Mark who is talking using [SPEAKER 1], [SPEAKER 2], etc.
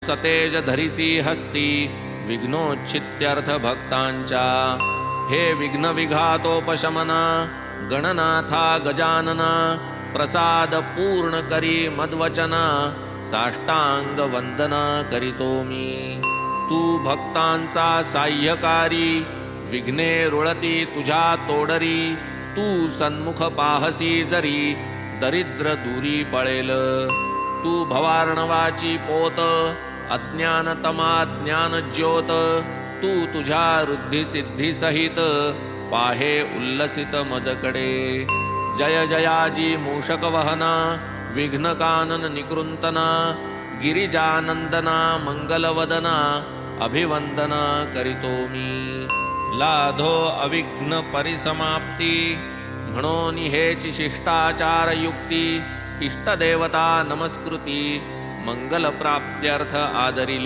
[SPEAKER 1] सतेज धरिसी हस्ती विघ्नोच्छित्यर्थ भक्तांच्या। हे विघ्न विघातोपशमना गणनाथा गजानना प्रसाद पूर्ण करी मद्वचना साष्टांग वंदना करीतो मी। तू भक्तांचा साह्यकारी विघ्ने रुळती तुझ्या तोडरी। तू सन्मुख पाहसी जरी दरिद्र दूरी पळेल। तू भवार्णवाची पोत अज्ञानतमा ज्ञान ज्योत। तू तुझ्या रुद्धी सिद्धी सहित पाहे उल्लसित मजकडे। जय जयाजी मूषक वहना विघ्न कानन निकृंतना गिरिजानंदना मंगलवदना अभिवंदना करीतो मी। लाधो अविघ्न परिसमाप्ती म्हणून हेची शिष्टाचार युक्ती। इष्टदेवता नमस्कृती मंगल प्राप्त्यर्थ आदरिली।